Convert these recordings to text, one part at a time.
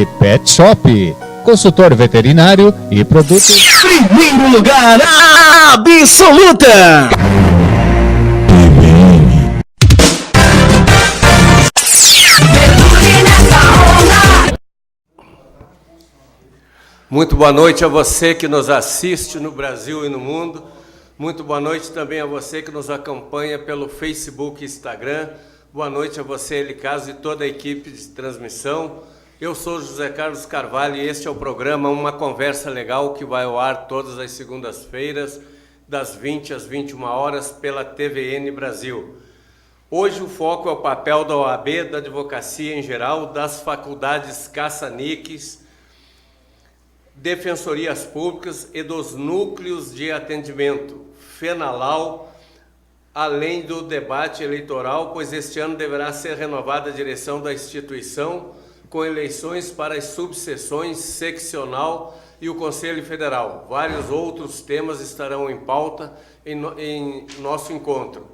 e Pet Shop, consultor veterinário e produtos. Primeiro lugar absoluta. Muito boa noite a você que nos assiste no Brasil e no mundo. Muito boa noite também a você que nos acompanha pelo Facebook e Instagram. Boa noite a você, Elicaso, e toda a equipe de transmissão. Eu sou José Carlos Carvalho e este é o programa Uma Conversa Legal, que vai ao ar todas as segundas-feiras, das 20 às 21 horas, pela TVN Brasil. Hoje o foco é o papel da OAB, da advocacia em geral, das faculdades caça-níqueis, defensorias públicas e dos núcleos de atendimento, FENALAU, além do debate eleitoral, pois este ano deverá ser renovada a direção da instituição, com eleições para as subseções seccional e o Conselho Federal. Vários outros temas estarão em pauta em nosso encontro.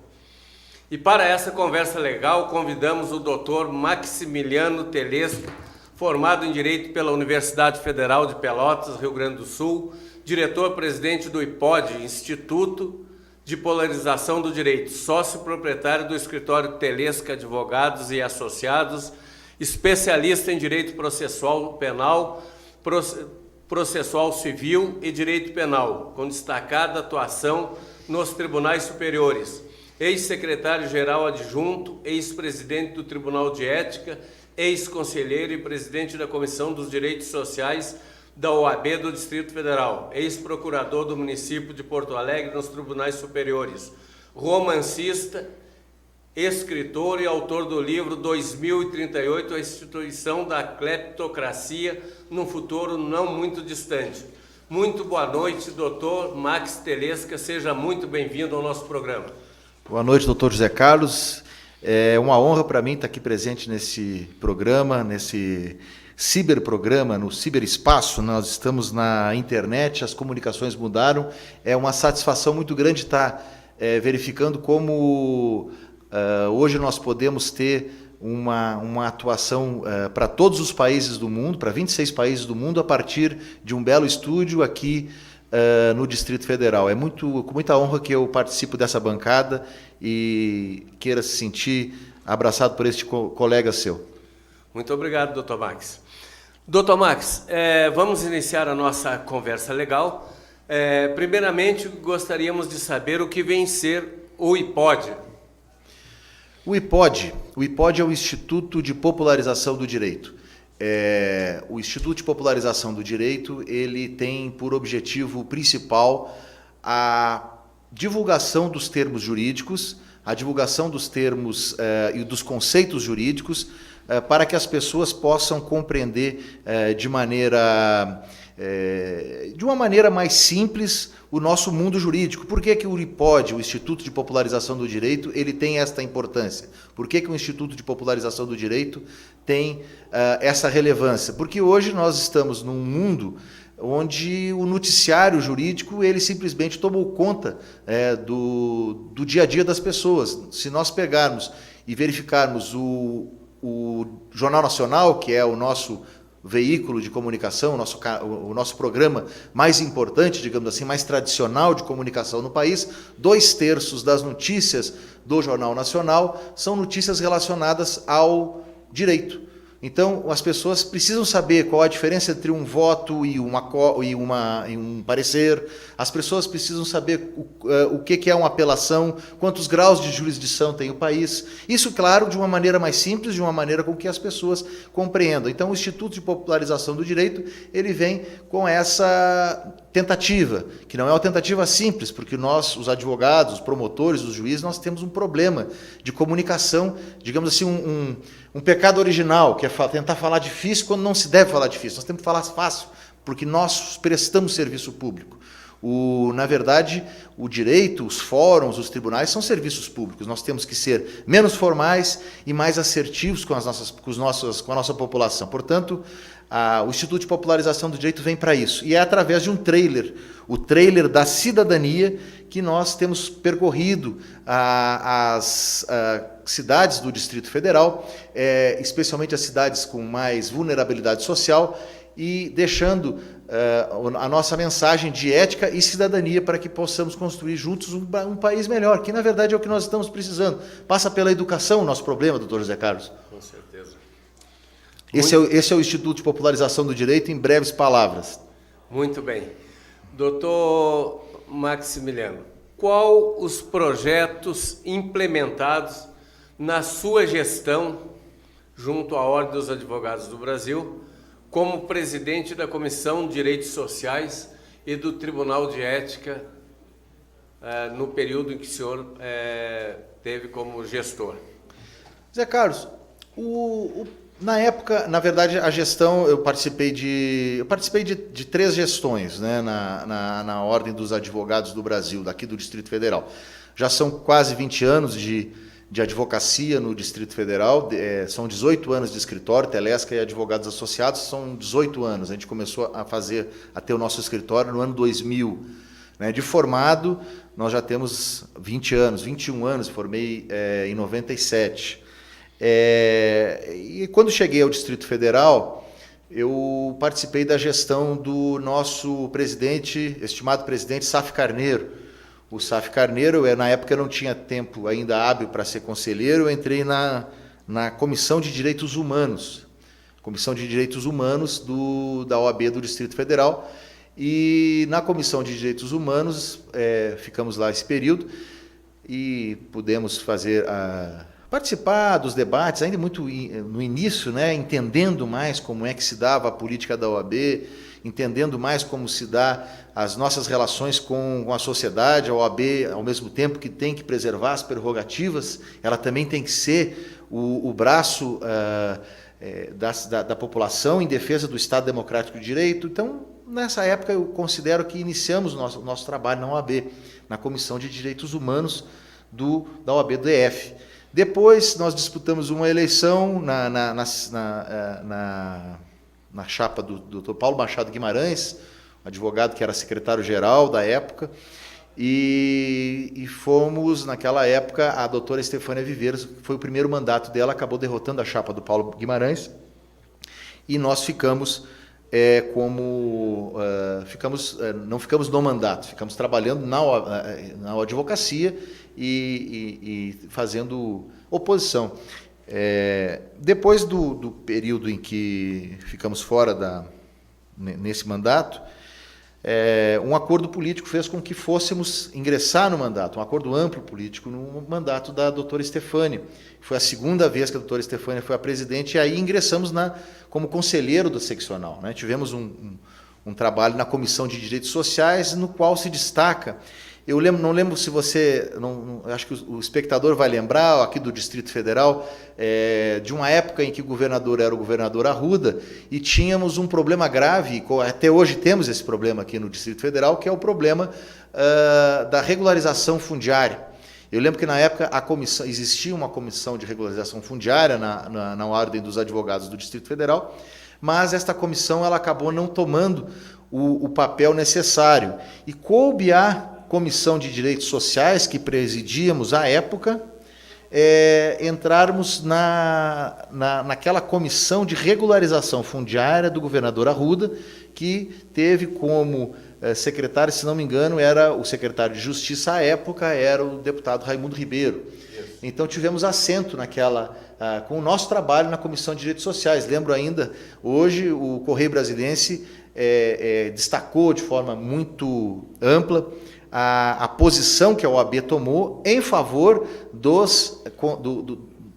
E para essa conversa legal, convidamos o Dr. Maximiliano Telesca, formado em Direito pela Universidade Federal de Pelotas, Rio Grande do Sul, diretor-presidente do IPOD, Instituto de Popularização do Direito, sócio-proprietário do escritório Telesca Advogados e Associados, especialista em Direito Processual Penal, Processual Civil e Direito Penal, com destacada atuação nos tribunais superiores, ex-secretário-geral adjunto, ex-presidente do Tribunal de Ética, ex-conselheiro e presidente da Comissão dos Direitos Sociais da OAB do Distrito Federal, ex-procurador do município de Porto Alegre nos tribunais superiores, romancista, escritor e autor do livro 2038, a instituição da cleptocracia num futuro não muito distante. Muito boa noite, doutor Max Telesca, seja muito bem-vindo ao nosso programa. Boa noite, doutor José Carlos. É uma honra para mim estar aqui presente nesse programa, nesse ciberprograma, no ciberespaço. Nós estamos na internet, as comunicações mudaram. É uma satisfação muito grande estar verificando como hoje nós podemos ter uma atuação para todos os países do mundo, para 26 países do mundo, a partir de um belo estúdio aqui no Distrito Federal. É com muita honra que eu participo dessa bancada e queira se sentir abraçado por este colega seu. Muito obrigado, doutor Max. Doutor Max, vamos iniciar a nossa conversa legal. Primeiramente, gostaríamos de saber o que vem ser o IPOD. O IPOD é o Instituto de Popularização do Direito. O Instituto de Popularização do Direito, ele tem por objetivo principal a divulgação dos termos jurídicos, a divulgação dos termos e dos conceitos jurídicos, para que as pessoas possam compreender de uma maneira mais simples o nosso mundo jurídico. Por que o IPOD, o Instituto de Popularização do Direito, ele tem esta importância? Por que o Instituto de Popularização do Direito tem essa relevância? Porque hoje nós estamos num mundo onde o noticiário jurídico ele simplesmente tomou conta do dia a dia das pessoas. Se nós pegarmos e verificarmos o Jornal Nacional, que é o nosso veículo de comunicação, o nosso programa mais importante, digamos assim, mais tradicional de comunicação no país, 2/3 das notícias do Jornal Nacional são notícias relacionadas ao direito. Então, as pessoas precisam saber qual a diferença entre um voto e um parecer. As pessoas precisam saber o que é uma apelação, quantos graus de jurisdição tem o país. Isso, claro, de uma maneira mais simples, de uma maneira com que as pessoas compreendam. Então, o Instituto de Popularização do Direito, ele vem com essa tentativa, que não é uma tentativa simples, porque nós, os advogados, os promotores, os juízes, nós temos um problema de comunicação, digamos assim, um pecado original, que é tentar falar difícil quando não se deve falar difícil. Nós temos que falar fácil, porque nós prestamos serviço público. Na verdade, o direito, os fóruns, os tribunais são serviços públicos. Nós temos que ser menos formais e mais assertivos com a nossa população. Portanto, o Instituto de Popularização do Direito vem para isso. E é através de um trailer, o trailer da cidadania, que nós temos percorrido as cidades do Distrito Federal, especialmente as cidades com mais vulnerabilidade social, e deixando a nossa mensagem de ética e cidadania para que possamos construir juntos um país melhor, que na verdade é o que nós estamos precisando. Passa pela educação o nosso problema, doutor José Carlos. Com certeza. Esse é o Instituto de Popularização do Direito, em breves palavras. Muito bem. Doutor Maximiliano, qual os projetos implementados na sua gestão junto à Ordem dos Advogados do Brasil, como presidente da Comissão de Direitos Sociais e do Tribunal de Ética, no período em que o senhor teve como gestor? Zé Carlos, na época, na verdade, a gestão, eu participei de 3 gestões, né, na Ordem dos Advogados do Brasil, daqui do Distrito Federal. Já são quase 20 anos de advocacia no Distrito Federal, são 18 anos de escritório, Telesca e Advogados Associados são 18 anos. A gente começou a ter o nosso escritório no ano 2000. Né? De formado, nós já temos 20 anos, 21 anos, formei em 97. E quando cheguei ao Distrito Federal, eu participei da gestão do nosso presidente, estimado presidente Saf Carneiro. O Saf Carneiro, na época eu não tinha tempo ainda hábil para ser conselheiro, eu entrei na Comissão de Direitos Humanos, da OAB do Distrito Federal, e na Comissão de Direitos Humanos, ficamos lá esse período, e pudemos participar dos debates, ainda muito no início, né, entendendo mais como é que se dava a política da OAB, entendendo mais como se dá as nossas relações com a sociedade. A OAB, ao mesmo tempo que tem que preservar as prerrogativas, ela também tem que ser o braço da população em defesa do Estado Democrático de Direito. Então, nessa época, eu considero que iniciamos o nosso trabalho na OAB, na Comissão de Direitos Humanos da OAB-DF. Depois, nós disputamos uma eleição na chapa do Dr. Paulo Machado Guimarães, advogado que era secretário-geral da época, e fomos, naquela época, a doutora Estefânia Viveiros, que foi o primeiro mandato dela, acabou derrotando a chapa do Paulo Guimarães, e nós ficamos não ficamos no mandato, ficamos trabalhando na advocacia e fazendo oposição. Depois do período em que ficamos fora nesse mandato, um acordo político fez com que fôssemos ingressar no mandato, um acordo amplo político no mandato da doutora Estefânia. Foi a segunda vez que a doutora Estefânia foi a presidente, e aí ingressamos como conselheiro do seccional. Né? Tivemos um trabalho na Comissão de Direitos Sociais, no qual se destaca. Eu não lembro se você, acho que o espectador vai lembrar, aqui do Distrito Federal, de uma época em que o governador era o governador Arruda, e tínhamos um problema grave, até hoje temos esse problema aqui no Distrito Federal, que é o problema da regularização fundiária. Eu lembro que na época existia uma comissão de regularização fundiária na Ordem dos Advogados do Distrito Federal, mas esta comissão ela acabou não tomando o papel necessário, e coube à Comissão de Direitos Sociais, que presidíamos à época, entrarmos naquela comissão de regularização fundiária do governador Arruda, que teve como secretário, se não me engano, era o secretário de Justiça à época, era o deputado Raimundo Ribeiro. Então tivemos assento com o nosso trabalho na Comissão de Direitos Sociais. Lembro ainda, hoje, o Correio Brasiliense destacou de forma muito ampla a posição que a OAB tomou em favor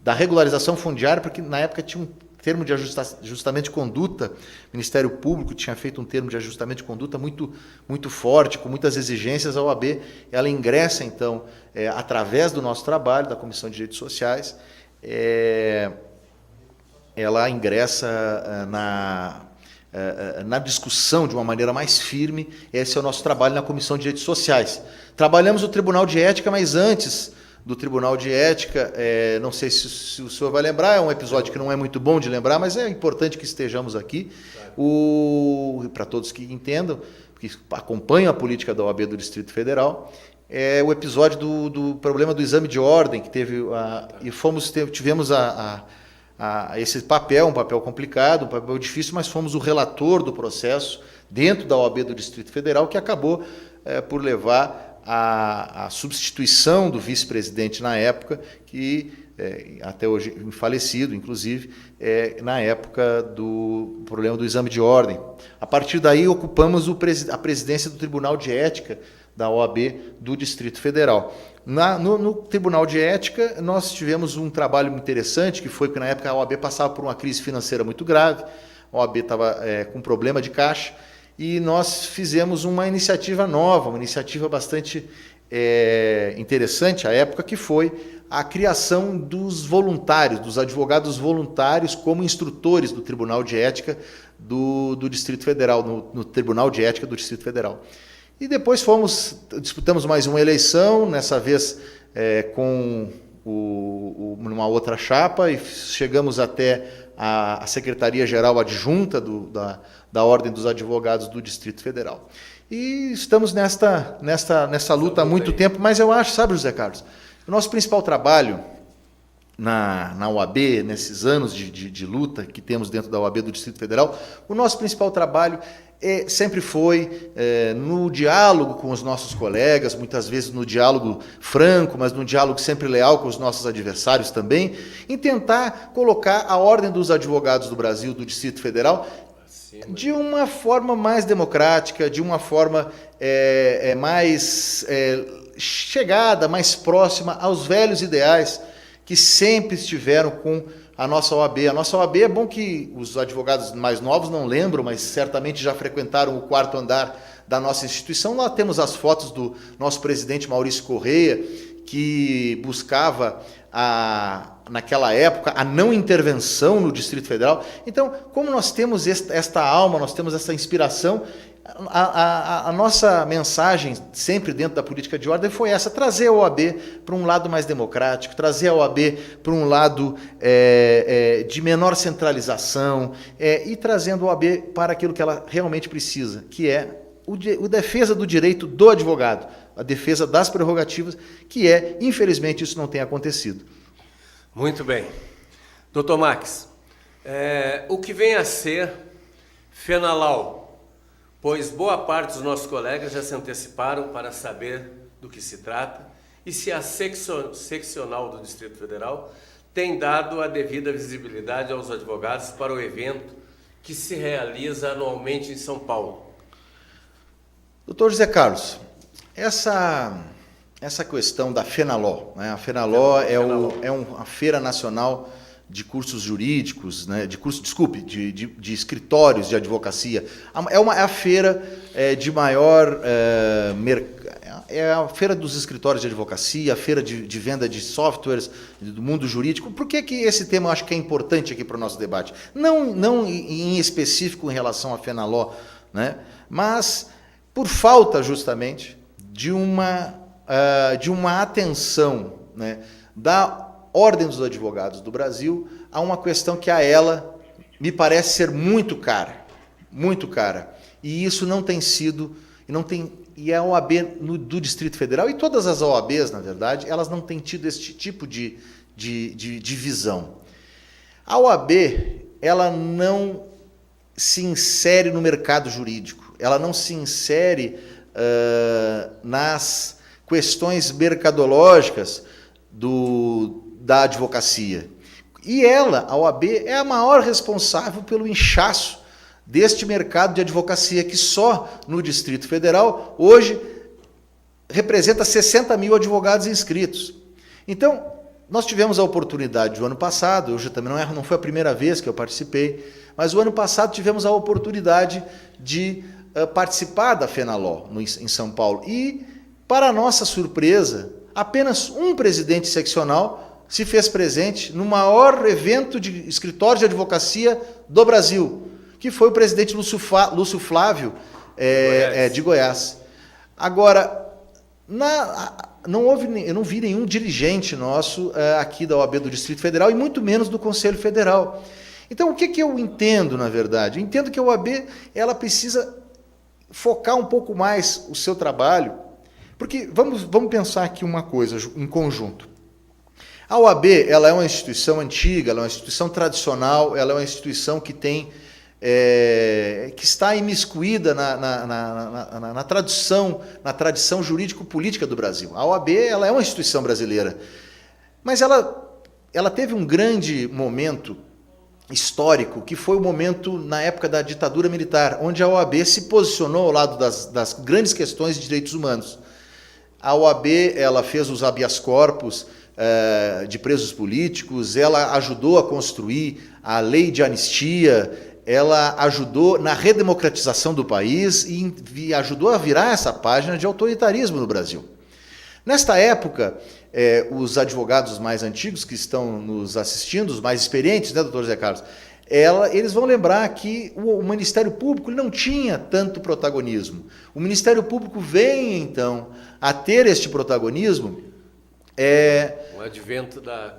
da regularização fundiária, porque na época tinha um termo de ajustamento de conduta, o Ministério Público tinha feito um termo de ajustamento de conduta muito, muito forte, com muitas exigências. A OAB ela ingressa, então, através do nosso trabalho, da Comissão de Direitos Sociais, ela ingressa na discussão de uma maneira mais firme. Esse é o nosso trabalho na Comissão de Direitos Sociais. Trabalhamos o Tribunal de Ética, mas antes do Tribunal de Ética, não sei se o senhor vai lembrar, é um episódio que não é muito bom de lembrar, mas é importante que estejamos aqui, para todos que entendam, que acompanham a política da OAB do Distrito Federal. é o episódio do problema do exame de ordem, que teve e tivemos esse papel, um papel complicado, um papel difícil, mas fomos o relator do processo dentro da OAB do Distrito Federal, que acabou por levar à substituição do vice-presidente na época, que até hoje falecido, inclusive, na época do problema do exame de ordem. A partir daí, ocupamos a presidência do Tribunal de Ética da OAB do Distrito Federal. No Tribunal de Ética, nós tivemos um trabalho interessante, que foi que, na época, a OAB passava por uma crise financeira muito grave, a OAB estava com problema de caixa, e nós fizemos uma iniciativa nova, uma iniciativa bastante interessante à época, que foi a criação dos voluntários, dos advogados voluntários como instrutores do Tribunal de Ética do Distrito Federal, no Tribunal de Ética do Distrito Federal. E depois disputamos mais uma eleição, nessa vez numa outra chapa, e chegamos até a Secretaria-Geral Adjunta da Ordem dos Advogados do Distrito Federal. E estamos nessa luta há muito tempo, mas eu acho, sabe, José Carlos, o nosso principal trabalho na OAB, nesses anos de luta que temos dentro da OAB do Distrito Federal, o nosso principal trabalho sempre foi no diálogo com os nossos colegas, muitas vezes no diálogo franco, mas no diálogo sempre leal com os nossos adversários também, em tentar colocar a Ordem dos Advogados do Brasil, do Distrito Federal, de uma forma mais democrática, de uma forma mais chegada, mais próxima aos velhos ideais que sempre estiveram com a nossa OAB. A nossa OAB, é bom que os advogados mais novos não lembram, mas certamente já frequentaram o 4º andar da nossa instituição. Lá temos as fotos do nosso presidente Maurício Correia, que buscava, naquela época, a não intervenção no Distrito Federal. Então, como nós temos esta alma, nós temos essa inspiração, a nossa mensagem, sempre dentro da política de ordem, foi essa: trazer a OAB para um lado mais democrático, trazer a OAB para um lado de menor centralização, e trazendo a OAB para aquilo que ela realmente precisa, que é a defesa do direito do advogado, a defesa das prerrogativas, que infelizmente, isso não tem acontecido. Muito bem. Doutor Max, o que vem a ser FENALAU? Pois boa parte dos nossos colegas já se anteciparam para saber do que se trata e se a seccional do Distrito Federal tem dado a devida visibilidade aos advogados para o evento que se realiza anualmente em São Paulo. Doutor José Carlos, essa questão da FENALAU, né? A FENALAU é uma feira nacional de cursos jurídicos, né? de escritórios de advocacia. É a feira de maior é a feira dos escritórios de advocacia, a feira de venda de softwares do mundo jurídico. Por que esse tema eu acho que é importante aqui para o nosso debate? Não em específico em relação à FENALAU, né? Mas por falta justamente de uma atenção, né, da Ordem dos Advogados do Brasil a uma questão que a ela me parece ser muito cara, e isso não tem sido, e a OAB do Distrito Federal, e todas as OABs, na verdade, elas não têm tido esse tipo de visão. A OAB, ela não se insere no mercado jurídico, ela não se insere nas questões mercadológicas da advocacia. E a OAB, é a maior responsável pelo inchaço deste mercado de advocacia, que só no Distrito Federal, hoje, representa 60 mil advogados inscritos. Então, nós tivemos a oportunidade, o ano passado, hoje também não foi a primeira vez que eu participei, mas o ano passado tivemos a oportunidade de participar da FENALAU em São Paulo. E, para nossa surpresa, apenas um presidente seccional se fez presente no maior evento de escritório de advocacia do Brasil, que foi o presidente Lúcio Flávio, de Goiás. Agora, eu não vi nenhum dirigente nosso aqui da OAB do Distrito Federal, e muito menos do Conselho Federal. Então, o que eu entendo, na verdade? Eu entendo que a OAB ela precisa focar um pouco mais o seu trabalho Porque vamos pensar aqui uma coisa em conjunto. A OAB, ela é uma instituição antiga, ela é uma instituição tradicional, ela é uma instituição que tem que está imiscuída na tradição jurídico-política do Brasil. A OAB, ela é uma instituição brasileira, mas ela teve um grande momento histórico, que foi o momento na época da ditadura militar, onde a OAB se posicionou ao lado das grandes questões de direitos humanos. A OAB, ela fez os habeas corpus de presos políticos, ela ajudou a construir a lei de anistia, ela ajudou na redemocratização do país e ajudou a virar essa página de autoritarismo no Brasil. Nesta época, os advogados mais antigos que estão nos assistindo, os mais experientes, né, doutor Zé Carlos, eles vão lembrar que o Ministério Público não tinha tanto protagonismo. O Ministério Público vem, então, a ter este protagonismo o advento da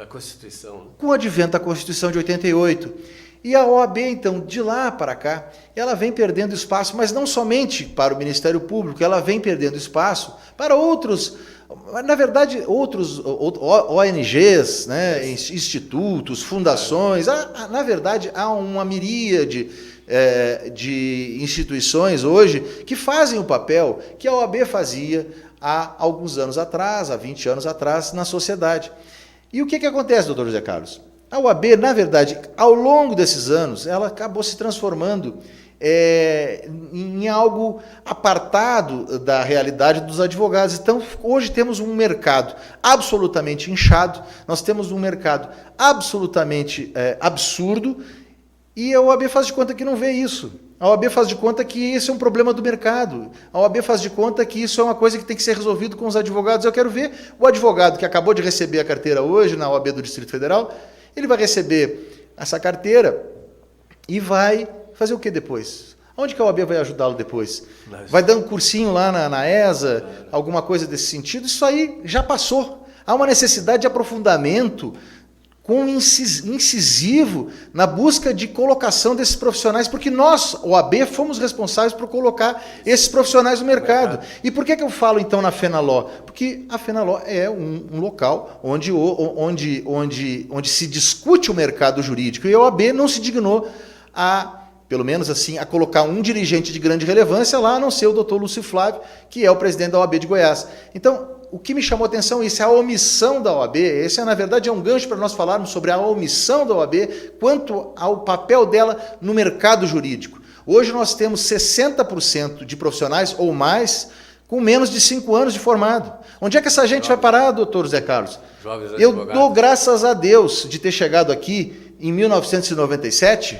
Constituição. Com o advento da Constituição de 88. E a OAB, então, de lá para cá, ela vem perdendo espaço, mas não somente para o Ministério Público, ela vem perdendo espaço para outros, na verdade, outros ONGs, né, institutos, fundações. Na verdade, há uma miríade de instituições hoje que fazem o papel que a OAB fazia há alguns anos atrás, há 20 anos atrás, na sociedade. E o que acontece, doutor José Carlos? A OAB, na verdade, ao longo desses anos, ela acabou se transformando em algo apartado da realidade dos advogados. Então, hoje temos um mercado absolutamente inchado, nós temos um mercado absolutamente absurdo, e a OAB faz de conta que não vê isso. A OAB faz de conta que esse é um problema do mercado. A OAB faz de conta que isso é uma coisa que tem que ser resolvido com os advogados. Eu quero ver o advogado que acabou de receber a carteira hoje na OAB do Distrito Federal. Ele vai receber essa carteira e vai fazer o que depois? Onde que a OAB vai ajudá-lo depois? Vai dar um cursinho lá na ESA, alguma coisa desse sentido? Isso aí já passou. Há uma necessidade de aprofundamento incisivo na busca de colocação desses profissionais, porque nós, OAB, fomos responsáveis por colocar esses profissionais no mercado. E por que eu falo, então, na FENALO? Porque a FENALO é um local onde se discute o mercado jurídico, e a OAB não se dignou pelo menos assim, a colocar um dirigente de grande relevância lá, a não ser o doutor Lúcio Flávio, que é o presidente da OAB de Goiás. Então, o que me chamou a atenção é a omissão da OAB. Esse, na verdade, é um gancho para nós falarmos sobre a omissão da OAB quanto ao papel dela no mercado jurídico. Hoje nós temos 60% de profissionais ou mais com menos de 5 anos de formado. Onde é que essa gente vai parar, doutor Zé Carlos? Eu dou graças a Deus de ter chegado aqui em 1997,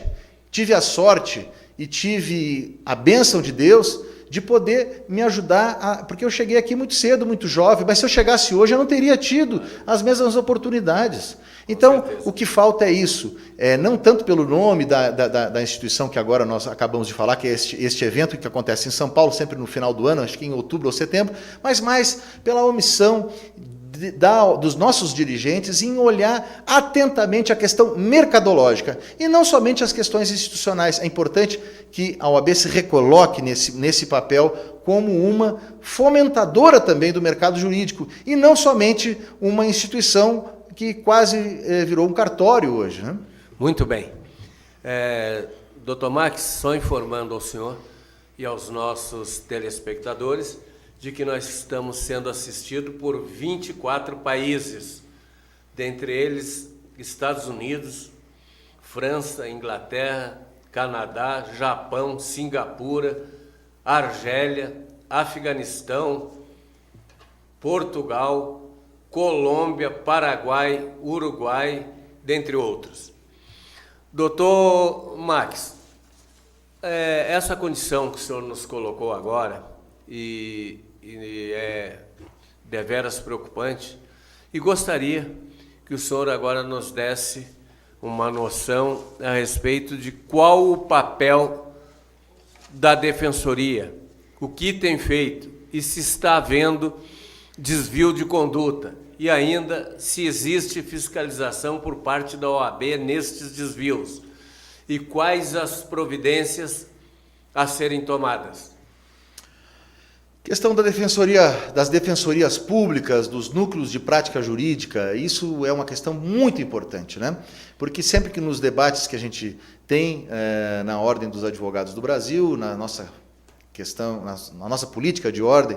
tive a sorte e tive a bênção de Deus de poder me ajudar, porque eu cheguei aqui muito cedo, muito jovem, mas se eu chegasse hoje eu não teria tido as mesmas oportunidades. Então, o que falta é isso, não tanto pelo nome da instituição que agora nós acabamos de falar, que é este evento que acontece em São Paulo, sempre no final do ano, acho que em outubro ou setembro, mas mais pela omissão dos nossos dirigentes em olhar atentamente a questão mercadológica e não somente as questões institucionais. É importante que a OAB se recoloque nesse papel como uma fomentadora também do mercado jurídico e não somente uma instituição que quase virou um cartório hoje, né? Muito bem. Dr. Max, só informando ao senhor e aos nossos telespectadores de que nós estamos sendo assistidos por 24 países, dentre eles Estados Unidos, França, Inglaterra, Canadá, Japão, Singapura, Argélia, Afeganistão, Portugal, Colômbia, Paraguai, Uruguai, dentre outros. Doutor Max, essa condição que o senhor nos colocou agora e é deveras preocupante, e gostaria que o senhor agora nos desse uma noção a respeito de qual o papel da Defensoria, o que tem feito e se está havendo desvio de conduta e ainda se existe fiscalização por parte da OAB nestes desvios e quais as providências a serem tomadas. Questão da defensoria, das defensorias públicas, dos núcleos de prática jurídica, isso é uma questão muito importante, né? Porque sempre que nos debates que a gente tem na Ordem dos Advogados do Brasil, na nossa questão, na nossa política de ordem,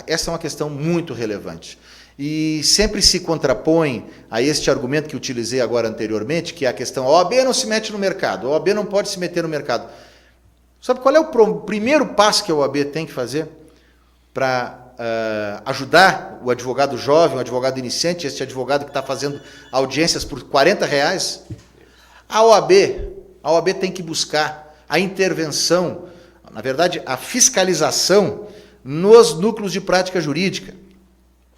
essa é uma questão muito relevante. E sempre se contrapõe a este argumento que utilizei agora anteriormente, que é a questão, a OAB não se mete no mercado, a OAB não pode se meter no mercado. Sabe qual é o primeiro passo que a OAB tem que fazer para ajudar o advogado jovem, o advogado iniciante, esse advogado que está fazendo audiências por R$40? A OAB tem que buscar a intervenção, na verdade, a fiscalização nos núcleos de prática jurídica.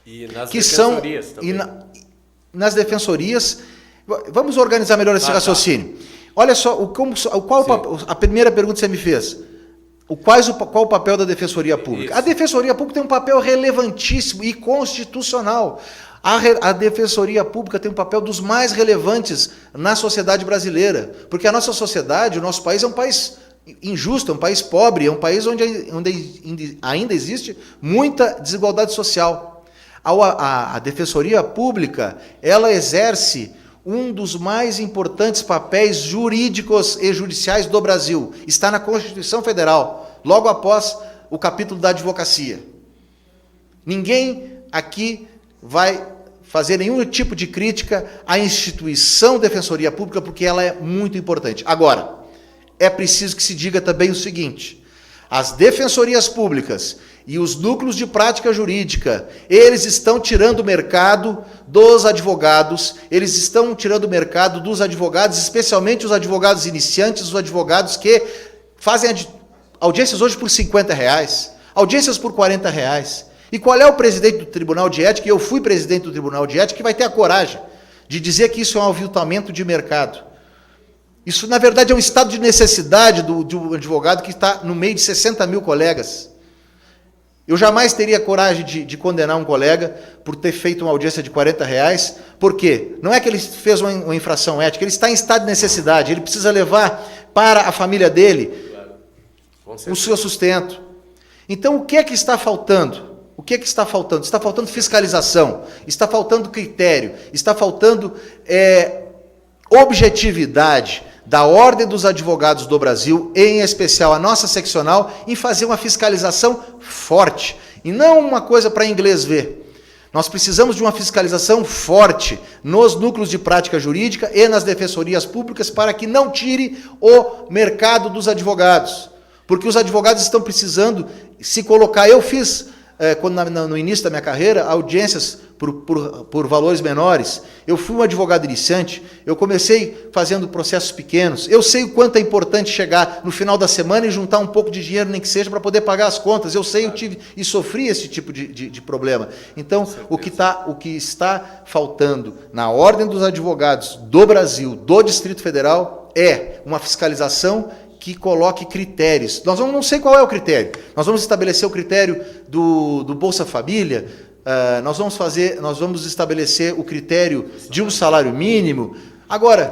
E nas que defensorias são, também. Nas defensorias, vamos organizar melhor esse raciocínio. Tá. Olha só, a primeira pergunta que você me fez. Qual o papel da Defensoria Pública? Isso. A Defensoria Pública tem um papel relevantíssimo e constitucional. A Defensoria Pública tem um papel dos mais relevantes na sociedade brasileira. Porque a nossa sociedade, o nosso país é um país injusto, é um país pobre, é um país onde ainda existe muita desigualdade social. A Defensoria Pública, ela exerce um dos mais importantes papéis jurídicos e judiciais do Brasil. Está na Constituição Federal, logo após o capítulo da advocacia. Ninguém aqui vai fazer nenhum tipo de crítica à instituição Defensoria Pública, porque ela é muito importante. Agora, é preciso que se diga também o seguinte: as defensorias públicas e os núcleos de prática jurídica, eles estão tirando o mercado dos advogados, eles estão tirando o mercado dos advogados, especialmente os advogados iniciantes, os advogados que fazem audiências hoje por R$50, audiências por R$40. E qual é o presidente do Tribunal de Ética, e eu fui presidente do Tribunal de Ética, que vai ter a coragem de dizer que isso é um aviltamento de mercado? Isso, na verdade, é um estado de necessidade de um advogado que está no meio de 60 mil colegas. Eu jamais teria coragem de condenar um colega por ter feito uma audiência de R$40. Por quê? Não é que ele fez uma infração ética, ele está em estado de necessidade, ele precisa levar para a família dele o seu sustento. Então, o que é que está faltando? O que é que está faltando? Está faltando fiscalização, está faltando critério, está faltando objetividade da Ordem dos Advogados do Brasil, em especial a nossa seccional, em fazer uma fiscalização forte, e não uma coisa para inglês ver. Nós precisamos de uma fiscalização forte nos núcleos de prática jurídica e nas defensorias públicas para que não tire o mercado dos advogados, porque os advogados estão precisando se colocar. Eu fiz, no início da minha carreira, audiências por valores menores. Eu fui um advogado iniciante, eu comecei fazendo processos pequenos. Eu sei o quanto é importante chegar no final da semana e juntar um pouco de dinheiro, nem que seja, para poder pagar as contas. Eu sei, eu tive e sofri esse tipo de problema. Então, o que está faltando na Ordem dos Advogados do Brasil, do Distrito Federal, é uma fiscalização que coloque critérios. Não sei qual é o critério. Nós vamos estabelecer o critério do Bolsa Família. Nós vamos estabelecer o critério de um salário mínimo. Agora,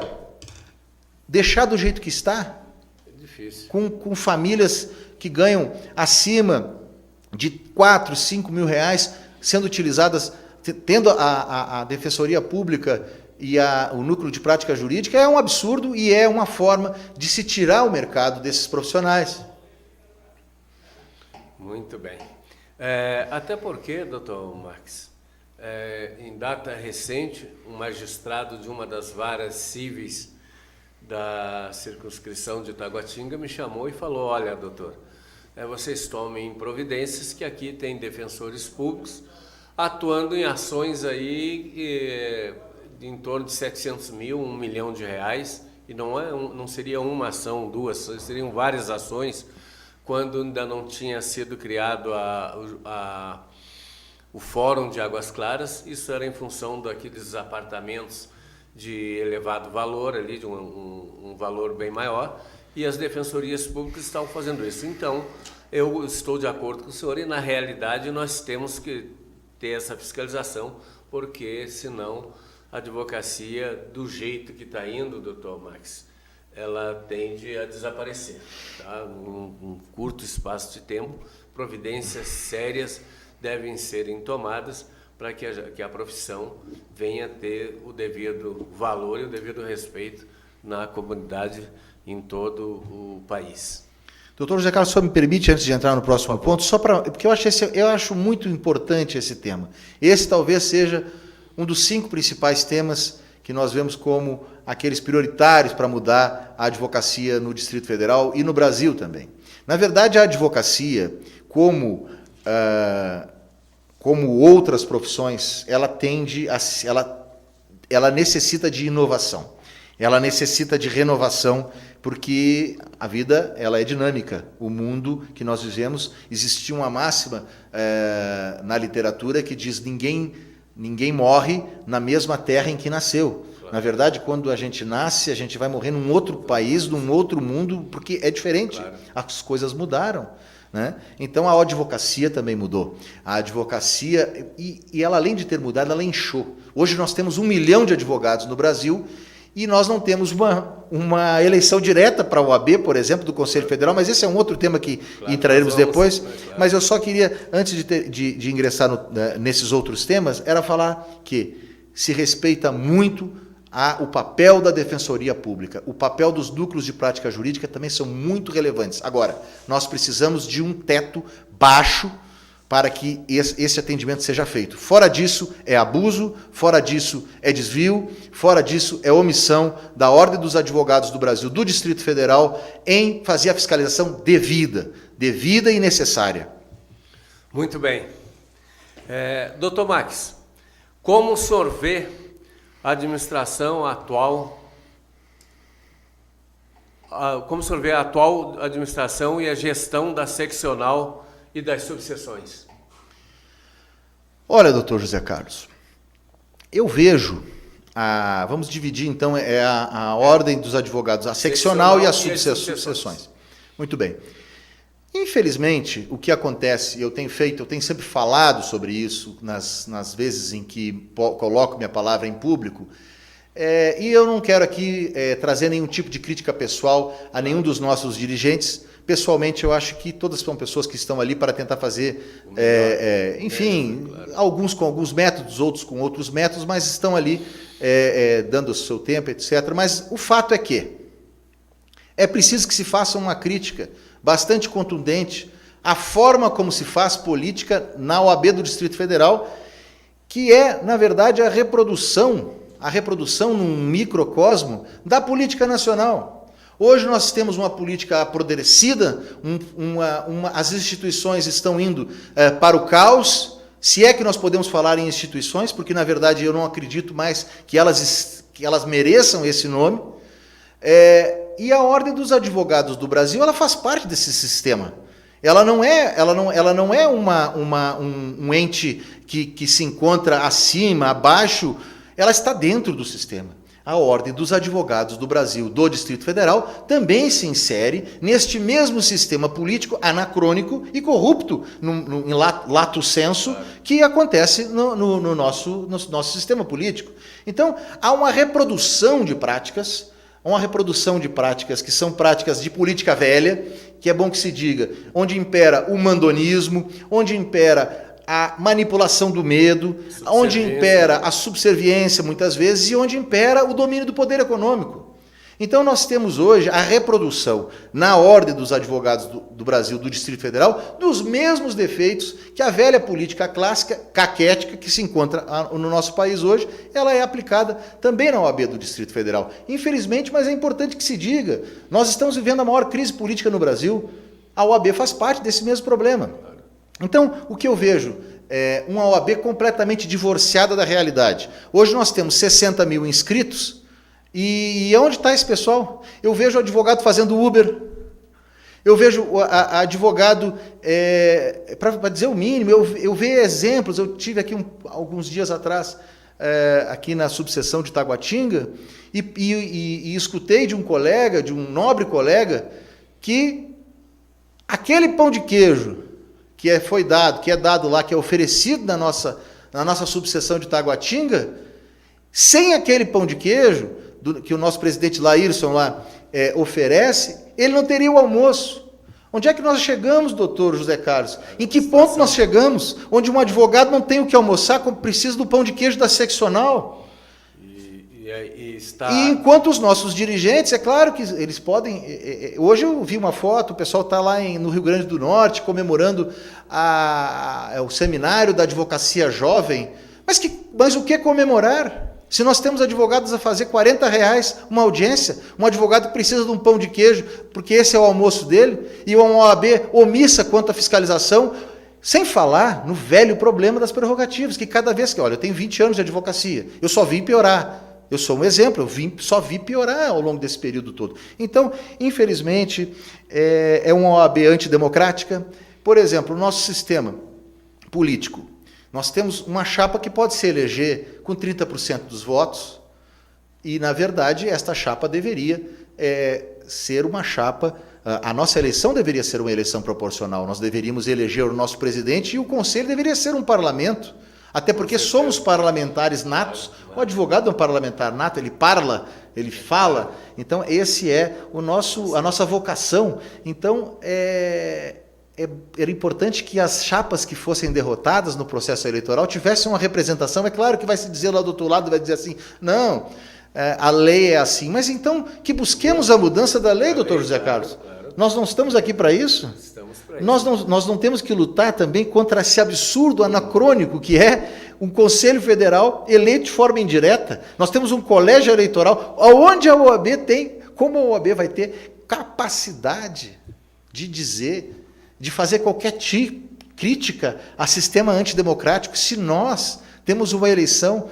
deixar do jeito que está, é difícil. Com famílias que ganham acima de 4, 5 mil reais sendo utilizadas, tendo a Defensoria Pública e o núcleo de prática jurídica, é um absurdo e é uma forma de se tirar o mercado desses profissionais. Muito bem. Até porque, doutor Marques, em data recente, um magistrado de uma das varas cíveis da circunscrição de Taguatinga me chamou e falou: olha, doutor, vocês tomem providências que aqui tem defensores públicos atuando em ações aí em torno de 700 mil, 1 milhão de reais, e não seria uma ação, duas, seriam várias ações, quando ainda não tinha sido criado o Fórum de Águas Claras. Isso era em função daqueles apartamentos de elevado valor, ali, de um valor bem maior, e as defensorias públicas estavam fazendo isso. Então, eu estou de acordo com o senhor, e na realidade nós temos que ter essa fiscalização, porque senão a advocacia, do jeito que está indo, doutor Max, ela tende a desaparecer. Tá? Num curto espaço de tempo, providências sérias devem serem tomadas para que a profissão venha a ter o devido valor e o devido respeito na comunidade em todo o país. Doutor José Carlos, só me permite, antes de entrar no próximo ponto, porque eu acho muito importante esse tema. Esse talvez seja um dos 5 principais temas que nós vemos como aqueles prioritários para mudar a advocacia no Distrito Federal e no Brasil também. Na verdade, a advocacia, como outras profissões, ela necessita de inovação, ela necessita de renovação, porque a vida ela é dinâmica. O mundo que nós vivemos, existe uma máxima na literatura que diz: ninguém morre na mesma terra em que nasceu. Na verdade, quando a gente nasce, a gente vai morrer num outro país, num outro mundo, porque é diferente. Claro. As coisas mudaram, né? Então, a advocacia também mudou. A advocacia, e ela, além de ter mudado, ela inchou. Hoje nós temos 1 milhão de advogados no Brasil e nós não temos uma eleição direta para a OAB, por exemplo, do Conselho Federal, mas esse é um outro tema que entraremos depois. Claro. Mas eu só queria, antes de ingressar nesses outros temas, era falar que se respeita muito o papel da Defensoria Pública. O papel dos núcleos de prática jurídica também são muito relevantes. Agora, nós precisamos de um teto baixo para que esse atendimento seja feito. Fora disso é abuso, fora disso é desvio, fora disso é omissão da Ordem dos Advogados do Brasil, do Distrito Federal, em fazer a fiscalização devida e necessária. Muito bem. Doutor Max, como o senhor vê a administração atual, como o senhor vê a atual administração e a gestão da seccional e das subseções? Olha, doutor José Carlos, eu vejo, vamos dividir então a ordem dos advogados, a seccional e as subseções. Muito bem. Infelizmente, o que acontece, eu tenho sempre falado sobre isso nas vezes em que coloco minha palavra em público, e eu não quero aqui trazer nenhum tipo de crítica pessoal a nenhum dos nossos dirigentes. Pessoalmente, eu acho que todas são pessoas que estão ali para tentar fazer, enfim, alguns com alguns métodos, outros com outros métodos, mas estão ali dando o seu tempo, etc. Mas o fato é que é preciso que se faça uma crítica bastante contundente à forma como se faz política na OAB do Distrito Federal, que é, na verdade, a reprodução num microcosmo da política nacional. Hoje nós temos uma política apodrecida, as instituições estão indo para o caos, se é que nós podemos falar em instituições, porque, na verdade, eu não acredito mais que elas mereçam esse nome. E a Ordem dos Advogados do Brasil, ela faz parte desse sistema. Ela não é um ente que se encontra acima, abaixo, ela está dentro do sistema. A Ordem dos Advogados do Brasil, do Distrito Federal, também se insere neste mesmo sistema político anacrônico e corrupto, em lato sensu, que acontece no nosso sistema político. Então, há uma reprodução de práticas que são práticas de política velha, que é bom que se diga, onde impera o mandonismo, onde impera a manipulação do medo, onde impera a subserviência, muitas vezes, e onde impera o domínio do poder econômico. Então, nós temos hoje a reprodução na Ordem dos Advogados do Brasil, do Distrito Federal, dos mesmos defeitos que a velha política clássica, caquética, que se encontra no nosso país hoje, ela é aplicada também na OAB do Distrito Federal. Infelizmente, mas é importante que se diga, nós estamos vivendo a maior crise política no Brasil, a OAB faz parte desse mesmo problema. Então, o que eu vejo é uma OAB completamente divorciada da realidade. Hoje nós temos 60 mil inscritos, e onde está esse pessoal? Eu vejo o advogado fazendo Uber, eu vejo advogado, para dizer o mínimo, eu vejo exemplos, eu tive aqui alguns dias atrás, aqui na subseção de Taguatinga, e escutei de um colega, de um nobre colega, que aquele pão de queijo que é dado lá, que é oferecido na nossa subseção de Taguatinga, sem aquele pão de queijo, que o nosso presidente Laírson lá oferece, ele não teria o almoço. Onde é que nós chegamos, doutor José Carlos? Em que ponto nós chegamos? Onde um advogado não tem o que almoçar, como precisa do pão de queijo da seccional. E enquanto os nossos dirigentes, é claro que eles podem... Hoje eu vi uma foto, o pessoal está lá no Rio Grande do Norte, comemorando o seminário da advocacia jovem. Mas o que comemorar? Se nós temos advogados a fazer R$40 uma audiência, um advogado que precisa de um pão de queijo, porque esse é o almoço dele, e uma OAB omissa quanto à fiscalização, sem falar no velho problema das prerrogativas, que cada vez que... Olha, eu tenho 20 anos de advocacia, eu só vi piorar. Eu sou um exemplo, só vi piorar ao longo desse período todo. Então, infelizmente, é uma OAB antidemocrática. Por exemplo, o nosso sistema político. Nós temos uma chapa que pode se eleger com 30% dos votos e, na verdade, esta chapa deveria ser uma chapa... A nossa eleição deveria ser uma eleição proporcional. Nós deveríamos eleger o nosso presidente e o conselho deveria ser um parlamento. Até porque somos parlamentares natos. O advogado é um parlamentar nato, ele parla, ele fala. Então, esse é a nossa vocação. Então, era importante que as chapas que fossem derrotadas no processo eleitoral tivessem uma representação. É claro que vai se dizer lá do outro lado, vai dizer assim, não, a lei é assim. Mas então que busquemos a mudança da lei, doutor José Carlos. Nós não estamos aqui para isso? Estamos para isso. Nós não temos que lutar também contra esse absurdo anacrônico que é um Conselho Federal eleito de forma indireta. Nós temos um colégio eleitoral, onde a OAB tem, como a OAB vai ter capacidade de dizer... de fazer qualquer crítica a sistema antidemocrático, se nós temos uma eleição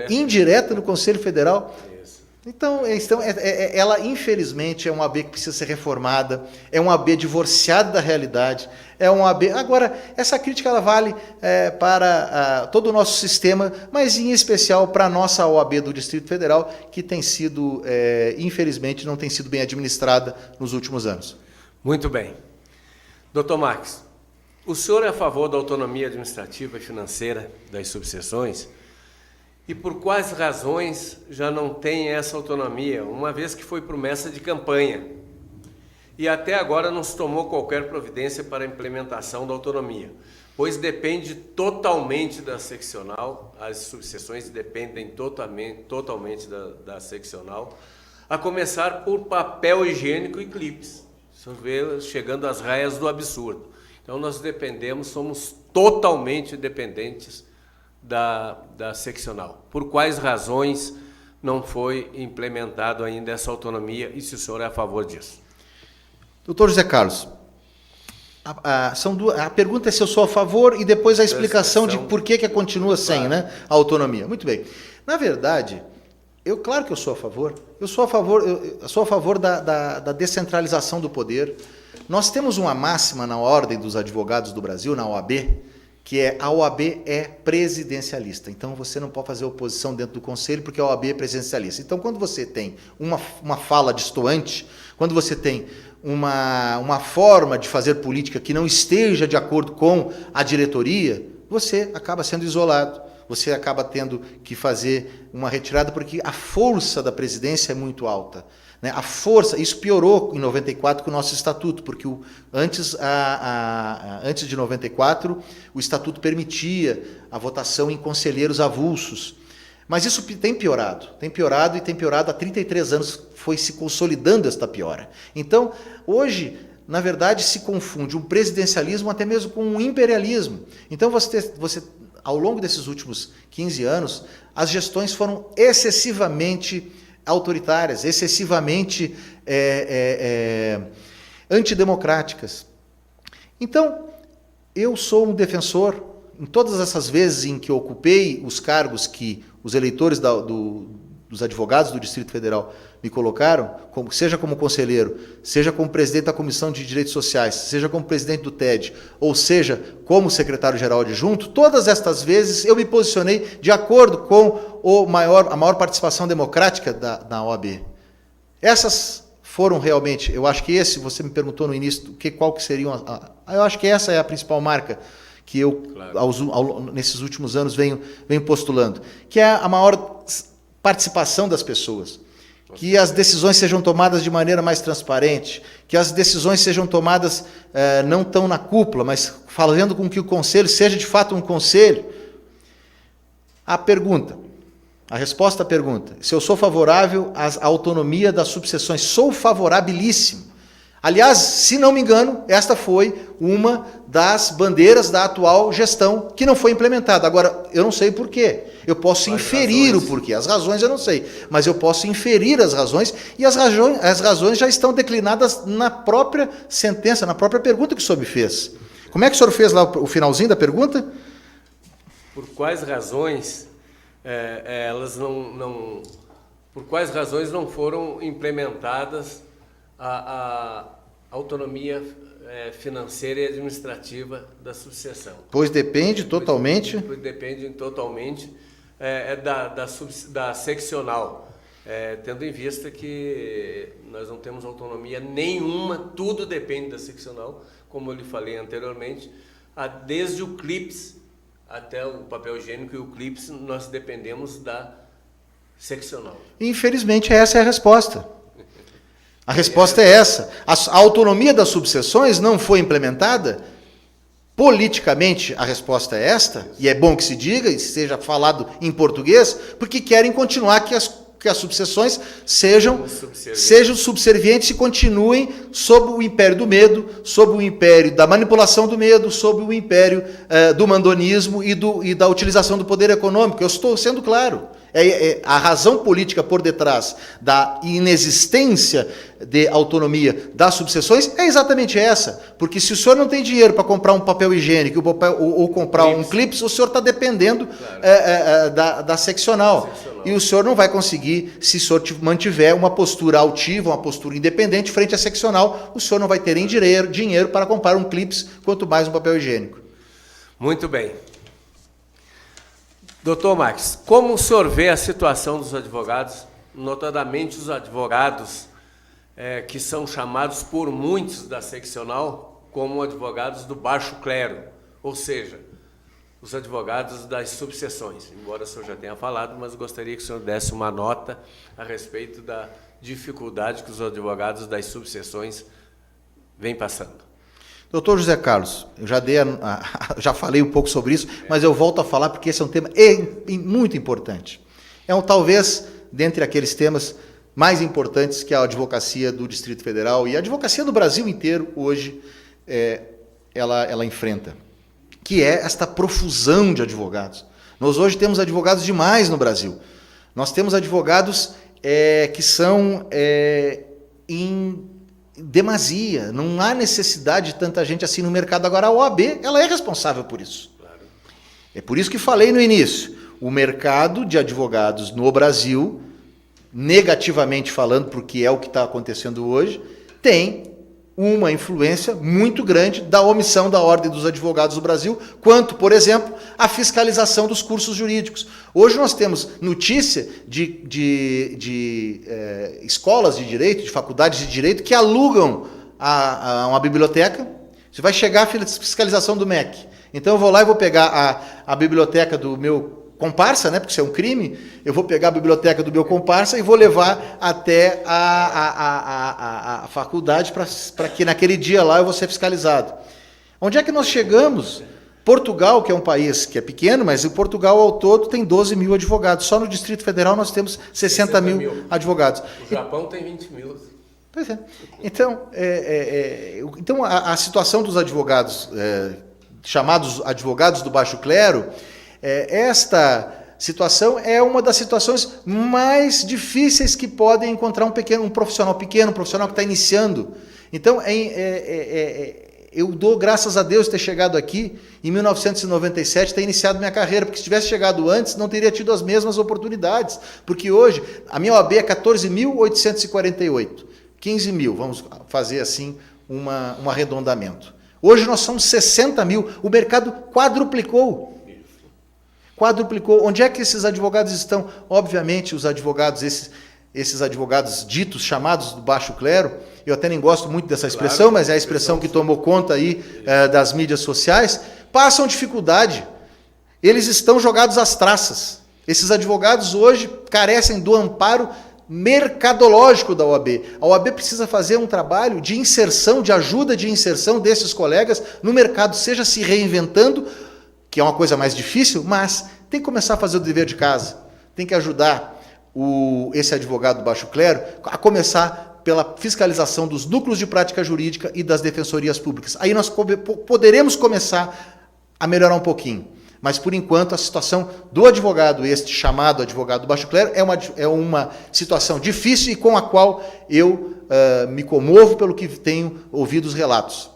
indireta no Conselho Federal. Isso. Então, ela, infelizmente, é uma OAB que precisa ser reformada, é uma OAB divorciada da realidade, é uma OAB... Agora, essa crítica ela vale para todo o nosso sistema, mas, em especial, para a nossa OAB do Distrito Federal, que tem sido, infelizmente, não tem sido bem administrada nos últimos anos. Muito bem. Doutor Marques, o senhor é a favor da autonomia administrativa e financeira das subseções? E por quais razões já não tem essa autonomia, uma vez que foi promessa de campanha? E até agora não se tomou qualquer providência para a implementação da autonomia, pois depende totalmente da seccional, as subseções dependem totalmente da seccional, a começar por papel higiênico e clipes. Você vê chegando às raias do absurdo. Então, nós somos totalmente dependentes da seccional. Por quais razões não foi implementado ainda essa autonomia e se o senhor é a favor disso? Doutor José Carlos, a pergunta é se eu sou a favor e depois a explicação de por que continua sem, né, a autonomia. Muito bem. Na verdade... Claro que eu sou a favor. Eu sou a favor da descentralização do poder. Nós temos uma máxima na Ordem dos Advogados do Brasil, na OAB, que a OAB é presidencialista. Então, você não pode fazer oposição dentro do Conselho, porque a OAB é presidencialista. Então, quando você tem uma fala distoante, quando você tem uma forma de fazer política que não esteja de acordo com a diretoria, você acaba sendo isolado. Você acaba tendo que fazer uma retirada, porque a força da presidência é muito alta. Né? A força, isso piorou em 94 com o nosso estatuto, porque antes de 94, o estatuto permitia a votação em conselheiros avulsos. Mas isso tem piorado há 33 anos, foi se consolidando esta piora. Então, hoje, na verdade, se confunde um presidencialismo até mesmo com um imperialismo. Então, você ao longo desses últimos 15 anos, as gestões foram excessivamente autoritárias, excessivamente antidemocráticas. Então, eu sou um defensor, em todas essas vezes em que eu ocupei os cargos que os eleitores dos advogados do Distrito Federal me colocaram, seja como conselheiro, seja como presidente da Comissão de Direitos Sociais, seja como presidente do TED, ou seja, como secretário-geral adjunto, todas estas vezes eu me posicionei de acordo com a maior participação democrática da OAB. Essas foram realmente, eu acho que você me perguntou no início, qual que seriam, eu acho que essa é a principal marca que eu, nesses últimos anos, venho postulando, que é a maior participação das pessoas, que as decisões sejam tomadas de maneira mais transparente, que as decisões sejam tomadas não tão na cúpula, mas fazendo com que o conselho seja de fato um conselho. A resposta à pergunta, se eu sou favorável à autonomia das subseções, sou favorabilíssimo. Aliás, se não me engano, esta foi uma das bandeiras da atual gestão que não foi implementada. Agora, eu não sei por quê. Eu posso inferir o porquê. As razões eu não sei, mas eu posso inferir as razões, e as razões já estão declinadas na própria sentença, na própria pergunta que o senhor me fez. Como é que o senhor fez lá o finalzinho da pergunta? Por quais razões por quais razões não foram implementadas a autonomia financeira e administrativa da subseção? Pois depende totalmente. Pois depende totalmente da seccional, tendo em vista que nós não temos autonomia nenhuma, tudo depende da seccional, como eu lhe falei anteriormente, desde o CLIPS até o papel higiênico e o CLIPS, nós dependemos da seccional. Infelizmente, essa é a resposta. A resposta é essa. A autonomia das subseções não foi implementada. Politicamente, a resposta é esta, e é bom que se diga, e seja falado em português, porque querem continuar que as subseções sejam subservientes e continuem sob o império do medo, sob o império da manipulação do medo, sob o império do mandonismo e da utilização do poder econômico. Eu estou sendo claro. A razão política por detrás da inexistência de autonomia das subseções é exatamente essa. Porque se o senhor não tem dinheiro para comprar um papel higiênico ou comprar um clips, o senhor está dependendo da seccional. E o senhor não vai conseguir, se o senhor mantiver uma postura altiva, uma postura independente frente à seccional, o senhor não vai ter nem dinheiro para comprar um clips, quanto mais um papel higiênico. Muito bem. Doutor Max, como o senhor vê a situação dos advogados, notadamente os advogados que são chamados por muitos da seccional como advogados do baixo clero, ou seja, os advogados das subseções, embora o senhor já tenha falado, mas gostaria que o senhor desse uma nota a respeito da dificuldade que os advogados das subseções vêm passando. Doutor José Carlos, eu já falei um pouco sobre isso, mas eu volto a falar porque esse é um tema muito importante. Talvez, dentre aqueles temas mais importantes que a advocacia do Distrito Federal e a advocacia do Brasil inteiro hoje ela enfrenta, que é esta profusão de advogados. Nós hoje temos advogados demais no Brasil. Nós temos advogados que são em demasia, não há necessidade de tanta gente assim no mercado. Agora, a OAB, ela é responsável por isso. Claro. É por isso que falei no início, o mercado de advogados no Brasil, negativamente falando, porque é o que está acontecendo hoje, tem uma influência muito grande da omissão da Ordem dos Advogados do Brasil, quanto, por exemplo, à fiscalização dos cursos jurídicos. Hoje nós temos notícia de escolas de direito, de faculdades de direito, que alugam uma biblioteca. Você vai chegar a fiscalização do MEC. Então eu vou lá e vou pegar a biblioteca do meu comparsa, né, porque isso é um crime, eu vou pegar a biblioteca do meu comparsa e vou levar até a faculdade para que naquele dia lá eu vou ser fiscalizado. Onde é que nós chegamos? Portugal, que é um país que é pequeno, mas o Portugal ao todo tem 12 mil advogados. Só no Distrito Federal nós temos 60 mil advogados. O Japão tem 20 mil. Pois é. Então a situação dos advogados, chamados advogados do baixo clero, esta situação é uma das situações mais difíceis que podem encontrar um profissional pequeno, um profissional que está iniciando. Então, eu dou graças a Deus ter chegado aqui em 1997, ter iniciado minha carreira, porque se tivesse chegado antes, não teria tido as mesmas oportunidades. Porque hoje, a minha OAB é 14.848, 15 mil, vamos fazer assim um arredondamento. Hoje nós somos 60 mil, o mercado quadruplicou. Onde é que esses advogados estão? Obviamente, os advogados, esses advogados ditos, chamados do baixo clero, eu até nem gosto muito dessa expressão, claro, mas é a expressão que tomou conta aí das mídias sociais, passam dificuldade. Eles estão jogados às traças. Esses advogados hoje carecem do amparo mercadológico da OAB. A OAB precisa fazer um trabalho de inserção, de ajuda de inserção desses colegas no mercado, seja se reinventando, que é uma coisa mais difícil, mas tem que começar a fazer o dever de casa. Tem que ajudar esse advogado do baixo clero a começar pela fiscalização dos núcleos de prática jurídica e das defensorias públicas. Aí nós poderemos começar a melhorar um pouquinho. Mas, por enquanto, a situação do advogado, este chamado advogado do baixo clero, é uma situação difícil e com a qual eu me comovo pelo que tenho ouvido os relatos.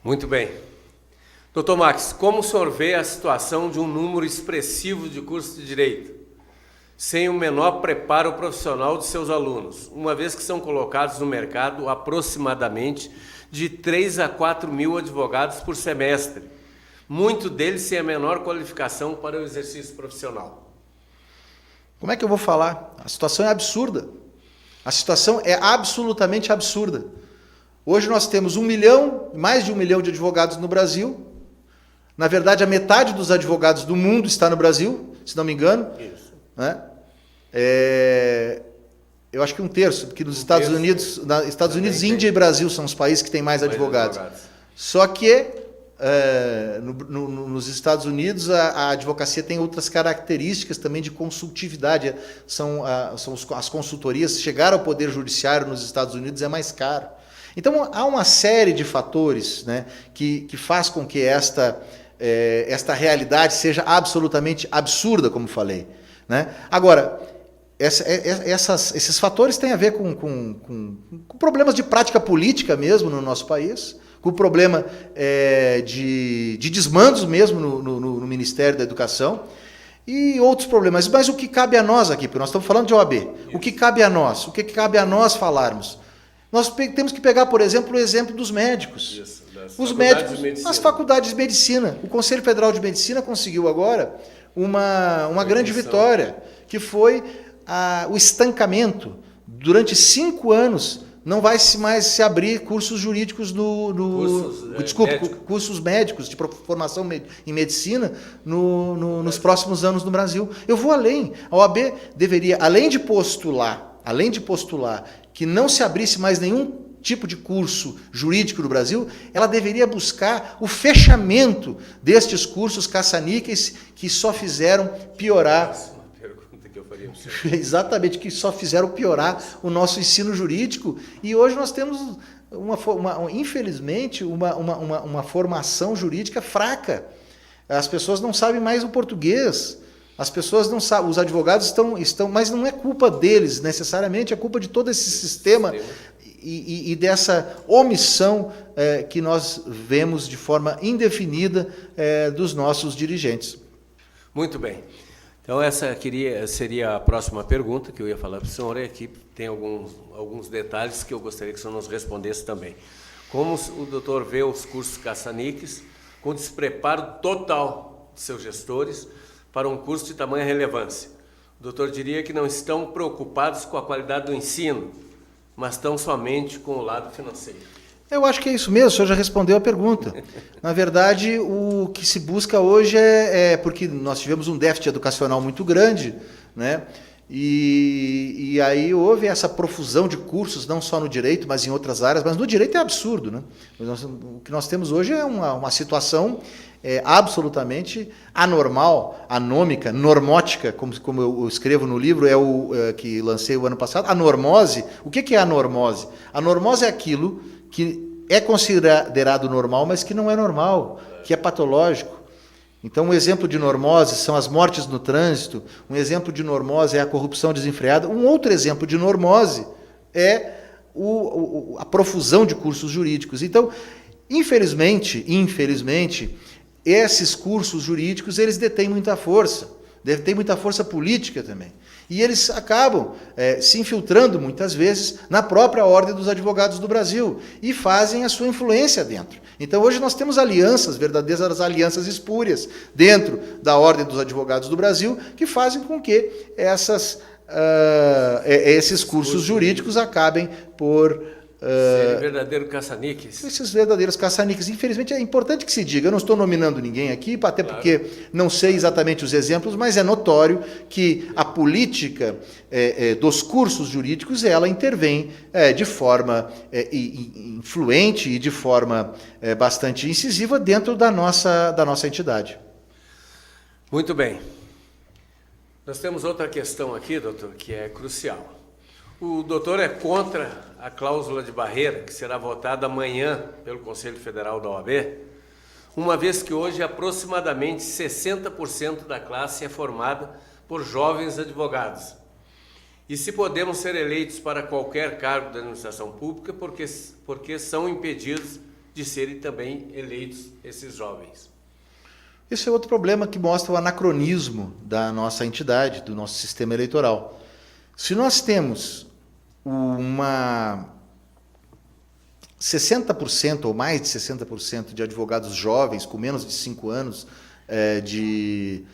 Muito bem. Doutor Max, como o senhor vê a situação de um número expressivo de cursos de direito, sem o menor preparo profissional de seus alunos, uma vez que são colocados no mercado aproximadamente de 3 a 4 mil advogados por semestre, muito deles sem a menor qualificação para o exercício profissional? Como é que eu vou falar? A situação é absurda. A situação é absolutamente absurda. Hoje nós temos mais de 1 milhão de advogados no Brasil. Na verdade, a metade dos advogados do mundo está no Brasil, se não me engano. Isso. Né? Eu acho que 1/3, porque nos Estados Unidos, Índia e Brasil são os países que têm mais advogados. Só que nos Estados Unidos a advocacia tem outras características também de consultividade. As consultorias, chegar ao poder judiciário nos Estados Unidos é mais caro. Então há uma série de fatores, né, que faz com que esta realidade seja absolutamente absurda, como falei. Né? Agora, esses fatores têm a ver com problemas de prática política mesmo no nosso país, com o problema de desmandos mesmo no Ministério da Educação e outros problemas. Mas o que cabe a nós aqui, porque nós estamos falando de OAB, o que cabe a nós? O que cabe a nós falarmos? Nós temos que pegar, por exemplo, o exemplo dos médicos. Isso, os médicos, as faculdades de medicina. O Conselho Federal de Medicina conseguiu agora uma grande vitória, que foi o estancamento. Durante 5 anos não vai mais se abrir cursos jurídicos cursos médicos de formação em medicina nos próximos anos no Brasil. Eu vou além. A OAB deveria, além de postular que não se abrisse mais nenhum tipo de curso jurídico no Brasil, ela deveria buscar o fechamento destes cursos caça-níqueis que só fizeram piorar. Exatamente, que só fizeram piorar o nosso ensino jurídico. E hoje nós temos, infelizmente, uma formação jurídica fraca. As pessoas não sabem mais o português. As pessoas não sabem, os advogados estão, mas não é culpa deles necessariamente, é culpa de todo esse sistema e dessa omissão que nós vemos de forma indefinida dos nossos dirigentes. Muito bem. Então essa seria a próxima pergunta que eu ia falar para o senhor, e aqui tem alguns detalhes que eu gostaria que o senhor nos respondesse também. Como o doutor vê os cursos caça-níqueis com despreparo total de seus gestores para um curso de tamanha relevância? O doutor diria que não estão preocupados com a qualidade do ensino, mas estão somente com o lado financeiro. Eu acho que é isso mesmo, o senhor já respondeu a pergunta. Na verdade, o que se busca hoje porque nós tivemos um déficit educacional muito grande, né? E aí houve essa profusão de cursos, não só no direito, mas em outras áreas, mas no direito é absurdo, né? O que nós temos hoje é uma situação absolutamente anormal, anômica, normótica, como eu escrevo no livro, que lancei o ano passado. A normose, o que é a normose? A normose é aquilo que é considerado normal, mas que não é normal, que é patológico. Então, um exemplo de normose são as mortes no trânsito, um exemplo de normose é a corrupção desenfreada, um outro exemplo de normose é a profusão de cursos jurídicos. Então, infelizmente, esses cursos jurídicos, eles detêm muita força política também. E eles acabam se infiltrando, muitas vezes, na própria Ordem dos Advogados do Brasil e fazem a sua influência dentro. Então, hoje nós temos alianças, verdadeiras alianças espúrias, dentro da Ordem dos Advogados do Brasil, que fazem com que esses cursos jurídicos acabem por Serem verdadeiros caça-níqueis. Esses verdadeiros caça-níqueis. Infelizmente, é importante que se diga, eu não estou nominando ninguém aqui, até porque não sei exatamente os exemplos, mas é notório que a política dos cursos jurídicos, ela intervém de forma influente e de forma bastante incisiva dentro da nossa entidade. Muito bem. Nós temos outra questão aqui, doutor, que é crucial. O doutor é contra a cláusula de barreira, que será votada amanhã pelo Conselho Federal da OAB, uma vez que hoje aproximadamente 60% da classe é formada por jovens advogados. E se podemos ser eleitos para qualquer cargo da administração pública, porque são impedidos de serem também eleitos esses jovens. Esse é outro problema que mostra o anacronismo da nossa entidade, do nosso sistema eleitoral. Se nós temos 60% ou mais de 60% de advogados jovens com menos de 5 anos de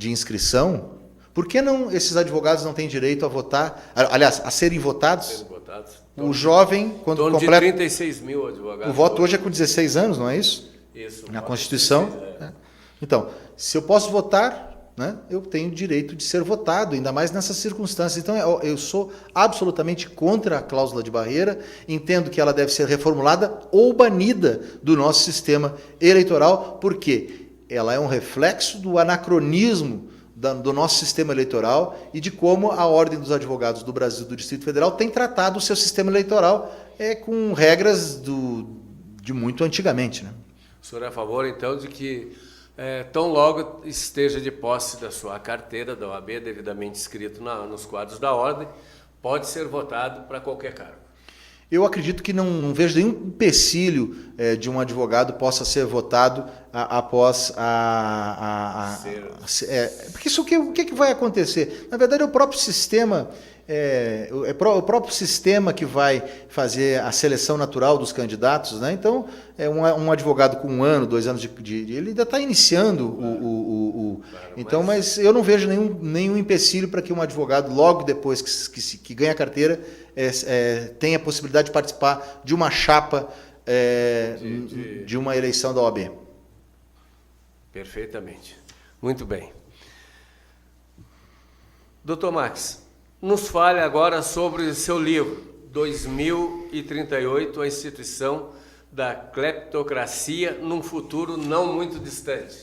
inscrição, por que não esses advogados não têm direito a votar, aliás, a serem votados? O jovem, quando completa... de 36 mil advogados. O voto hoje é com 16 anos, não é isso? Isso. Na Constituição. 16, Então, se eu posso votar, né, eu tenho direito de ser votado, ainda mais nessas circunstâncias. Então, eu sou absolutamente contra a cláusula de barreira, entendo que ela deve ser reformulada ou banida do nosso sistema eleitoral, porque ela é um reflexo do anacronismo do nosso sistema eleitoral e de como a Ordem dos Advogados do Brasil, do Distrito Federal, tem tratado o seu sistema eleitoral com regras de muito antigamente. Né? O senhor é a favor, então, de que tão logo esteja de posse da sua carteira da OAB, devidamente escrito nos quadros da ordem, pode ser votado para qualquer cargo? Eu acredito que não vejo nenhum empecilho de um advogado possa ser votado após porque isso o que vai acontecer? Na verdade, é o próprio sistema... o próprio sistema que vai fazer a seleção natural dos candidatos, né? Então, um advogado com 1 ano, 2 anos ele ainda está iniciando então, mas eu não vejo nenhum empecilho para que um advogado, logo depois que ganha a carteira, tenha a possibilidade de participar de uma chapa de uma eleição da OAB. Perfeitamente. Muito bem. Doutor Max, nos fale agora sobre o seu livro, 2038, a instituição da cleptocracia num futuro não muito distante.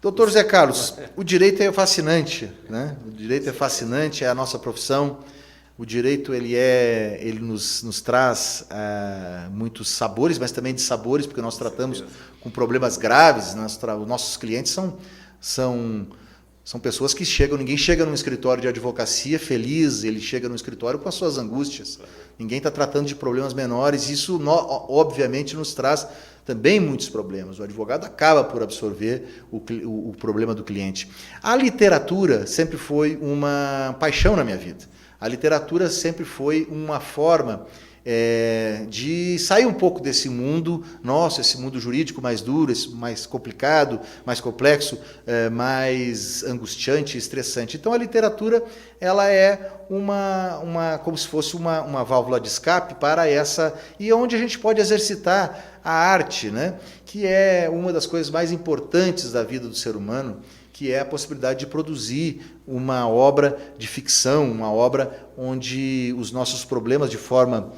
Doutor Zé Carlos, o direito é fascinante, né? O direito é fascinante, é a nossa profissão. O direito ele nos traz muitos sabores, mas também dissabores, porque nós tratamos com problemas graves. Os nossos clientes são pessoas que ninguém chega num escritório de advocacia feliz, ele chega num escritório com as suas angústias. Ninguém está tratando de problemas menores, isso obviamente nos traz também muitos problemas. O advogado acaba por absorver o problema do cliente. A literatura sempre foi uma paixão na minha vida. A literatura sempre foi uma forma de sair um pouco desse mundo nosso, esse mundo jurídico mais duro, mais complicado, mais complexo, mais angustiante, estressante. Então a literatura ela é como se fosse uma válvula de escape para e onde a gente pode exercitar a arte, né? Que é uma das coisas mais importantes da vida do ser humano, que é a possibilidade de produzir uma obra de ficção, uma obra onde os nossos problemas de forma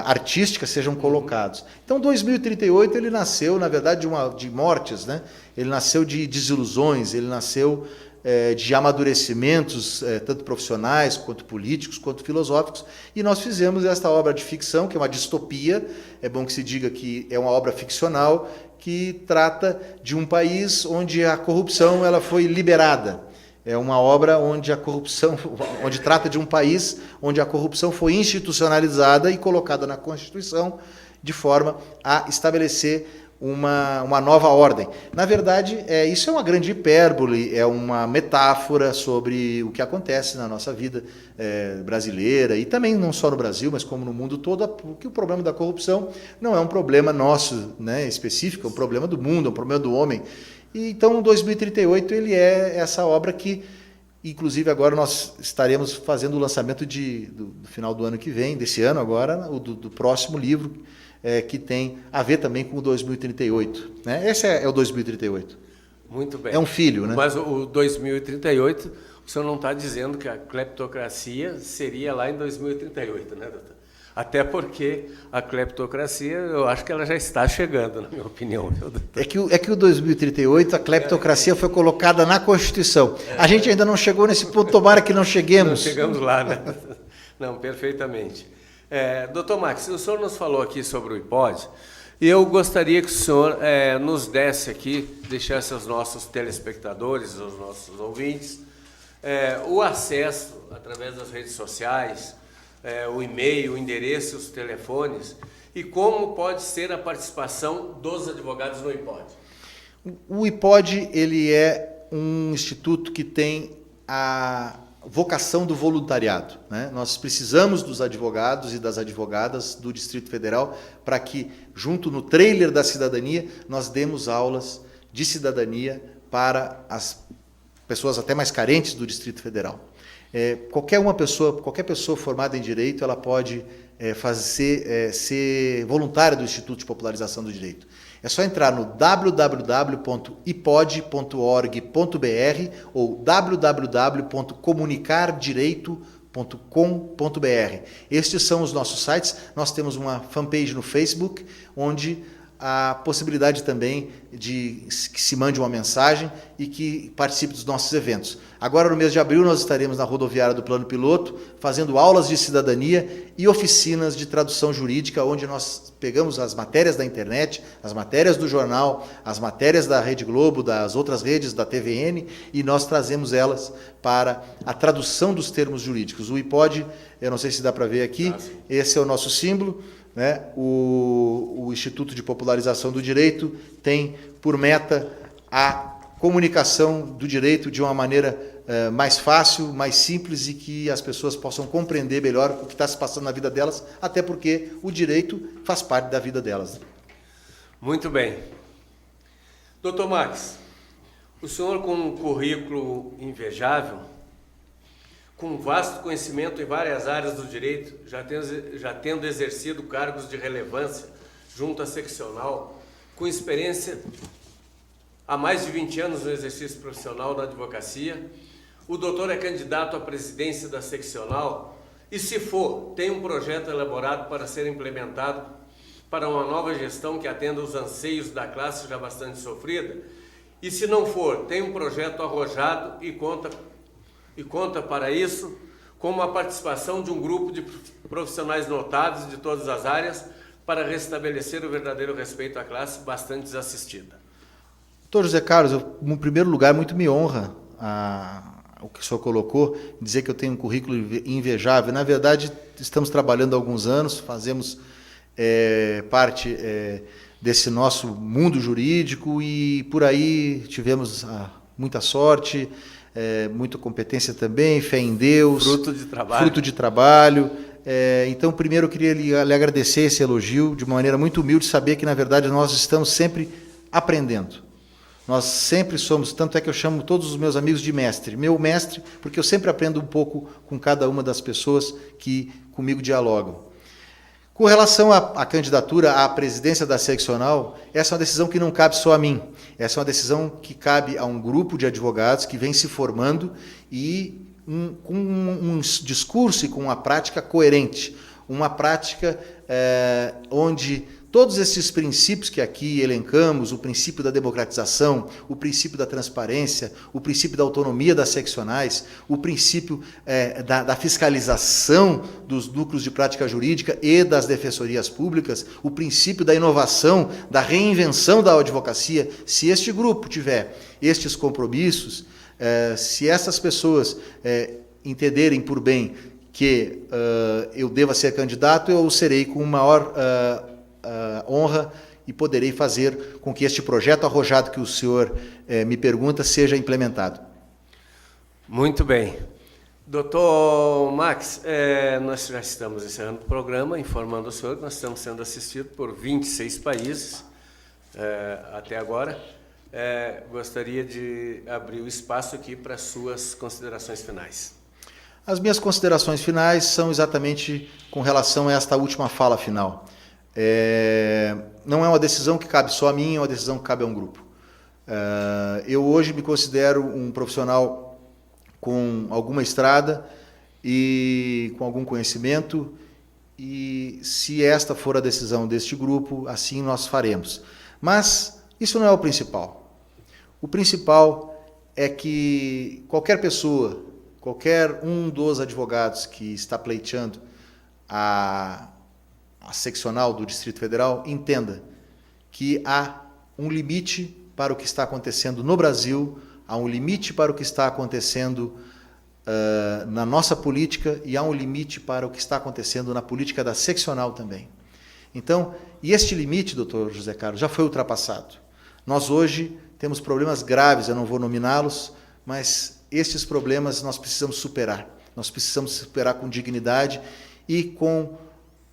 artística sejam colocados. Então, 2038 ele nasceu, na verdade, de mortes, né? Ele nasceu de desilusões, ele nasceu de amadurecimentos, tanto profissionais, quanto políticos, quanto filosóficos, e nós fizemos esta obra de ficção, que é uma distopia, é bom que se diga que é uma obra ficcional, que trata de um país onde a corrupção ela foi liberada. É uma obra onde onde trata de um país onde a corrupção foi institucionalizada e colocada na Constituição de forma a estabelecer uma nova ordem. Na verdade, isso é uma grande hipérbole, é uma metáfora sobre o que acontece na nossa vida brasileira, e também não só no Brasil, mas como no mundo todo, porque o problema da corrupção não é um problema nosso, né, específico, é um problema do mundo, é um problema do homem. E, então, 2038 ele é essa obra que Inclusive, agora nós estaremos fazendo o lançamento do final do ano que vem, desse ano agora, do próximo livro, que tem a ver também com o 2038. Né? Esse é o 2038. Muito bem. É um filho, né? Mas o 2038, o senhor não está dizendo que a cleptocracia seria lá em 2038, né, doutor? Até porque a cleptocracia, eu acho que ela já está chegando, na minha opinião. É que o 2038, a cleptocracia foi colocada na Constituição. A gente ainda não chegou nesse ponto, tomara que não cheguemos. Não chegamos lá, né? Não, perfeitamente. Doutor Max, o senhor nos falou aqui sobre o IPOD, e eu gostaria que o senhor nos desse aqui, deixasse aos nossos telespectadores, aos nossos ouvintes, o acesso através das redes sociais, o e-mail, o endereço, os telefones, e como pode ser a participação dos advogados no IPOD. O IPOD, ele é um instituto que tem a vocação do voluntariado, né? Nós precisamos dos advogados e das advogadas do Distrito Federal para que, junto no trailer da cidadania, nós demos aulas de cidadania para as pessoas até mais carentes do Distrito Federal. Qualquer pessoa formada em Direito, ela pode ser voluntária do Instituto de Popularização do Direito. É só entrar no www.ipod.org.br ou www.comunicardireito.com.br. Estes são os nossos sites. Nós temos uma fanpage no Facebook, onde a possibilidade também de que se mande uma mensagem e que participe dos nossos eventos. Agora, no mês de abril, nós estaremos na rodoviária do Plano Piloto, fazendo aulas de cidadania e oficinas de tradução jurídica, onde nós pegamos as matérias da internet, as matérias do jornal, as matérias da Rede Globo, das outras redes, da TVN, e nós trazemos elas para a tradução dos termos jurídicos. O IPOD, eu não sei se dá para ver aqui, esse é o nosso símbolo, né? O Instituto de Popularização do Direito tem por meta a comunicação do direito de uma maneira mais fácil, mais simples, e que as pessoas possam compreender melhor o que está se passando na vida delas, até porque o direito faz parte da vida delas. Muito bem. Doutor Max, o senhor, com um currículo invejável, com vasto conhecimento em várias áreas do direito, já tendo exercido cargos de relevância junto à seccional, com experiência há mais de 20 anos no exercício profissional na advocacia, o doutor é candidato à presidência da seccional e, se for, tem um projeto elaborado para ser implementado para uma nova gestão que atenda os anseios da classe já bastante sofrida, e, se não for, tem um projeto arrojado e conta para isso com a participação de um grupo de profissionais notáveis de todas as áreas para restabelecer o verdadeiro respeito à classe bastante desassistida. Doutor José Carlos, em primeiro lugar, muito me honra o que o senhor colocou, dizer que eu tenho um currículo invejável. Na verdade, estamos trabalhando há alguns anos, fazemos parte desse nosso mundo jurídico e por aí tivemos muita sorte, muita competência também, fé em Deus. Fruto de trabalho. Então, primeiro eu queria lhe agradecer esse elogio de uma maneira muito humilde, saber que, na verdade, nós estamos sempre aprendendo. Nós sempre somos, tanto é que eu chamo todos os meus amigos de mestre. Meu mestre, porque eu sempre aprendo um pouco com cada uma das pessoas que comigo dialogam. Com relação à candidatura à presidência da seccional, essa é uma decisão que não cabe só a mim. Essa é uma decisão que cabe a um grupo de advogados que vem se formando e com um discurso e com uma prática coerente. Uma prática onde todos esses princípios que aqui elencamos, o princípio da democratização, o princípio da transparência, o princípio da autonomia das seccionais, o princípio da fiscalização dos núcleos de prática jurídica e das defensorias públicas, o princípio da inovação, da reinvenção da advocacia, se este grupo tiver estes compromissos, se essas pessoas entenderem por bem que eu deva ser candidato, eu serei com maior honra e poderei fazer com que este projeto arrojado que o senhor me pergunta seja implementado. Muito bem. Doutor Max, nós já estamos encerrando o programa, informando o senhor que nós estamos sendo assistidos por 26 países até agora. gostaria de abrir o espaço aqui para suas considerações finais. As minhas considerações finais são exatamente com relação a esta última fala final. Não é uma decisão que cabe só a mim, é uma decisão que cabe a um grupo. Eu hoje me considero um profissional com alguma estrada e com algum conhecimento, e se esta for a decisão deste grupo, assim nós faremos. Mas isso não é o principal. O principal é que qualquer pessoa, qualquer um dos advogados que está pleiteando a seccional do Distrito Federal entenda que há um limite para o que está acontecendo no Brasil, há um limite para o que está acontecendo na nossa política e há um limite para o que está acontecendo na política da seccional também. Então, e este limite, doutor José Carlos, já foi ultrapassado. Nós hoje temos problemas graves, eu não vou nominá-los, mas estes problemas nós precisamos superar. Nós precisamos superar com dignidade e com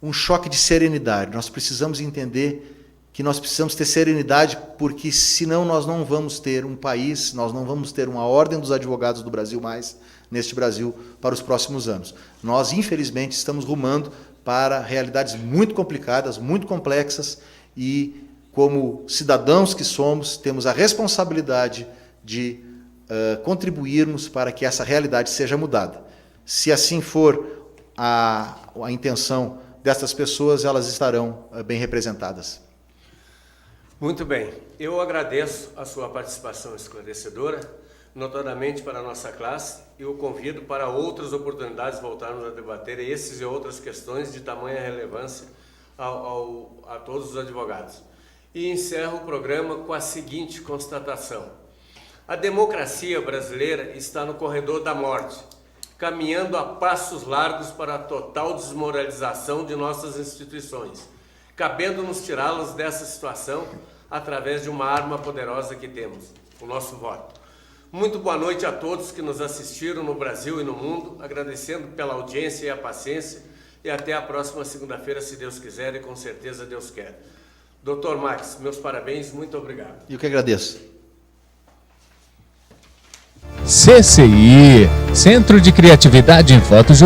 um choque de serenidade. Nós precisamos entender que nós precisamos ter serenidade, porque senão nós não vamos ter um país, nós não vamos ter uma ordem dos advogados do Brasil mais neste Brasil para os próximos anos. Nós, infelizmente, estamos rumando para realidades muito complicadas, muito complexas, e como cidadãos que somos, temos a responsabilidade de contribuirmos para que essa realidade seja mudada. Se assim for a intenção dessas pessoas, elas estarão bem representadas. Muito bem. Eu agradeço a sua participação esclarecedora, notadamente para a nossa classe, e o convido para outras oportunidades voltarmos a debater esses e outras questões de tamanha relevância a todos os advogados. E encerro o programa com a seguinte constatação: a democracia brasileira está no corredor da morte, caminhando a passos largos para a total desmoralização de nossas instituições, cabendo-nos tirá-las dessa situação através de uma arma poderosa que temos, o nosso voto. Muito boa noite a todos que nos assistiram no Brasil e no mundo, agradecendo pela audiência e a paciência, e até a próxima segunda-feira, se Deus quiser, e com certeza Deus quer. Dr. Max, meus parabéns, muito obrigado. Eu que agradeço. CCI, Centro de Criatividade em Fotos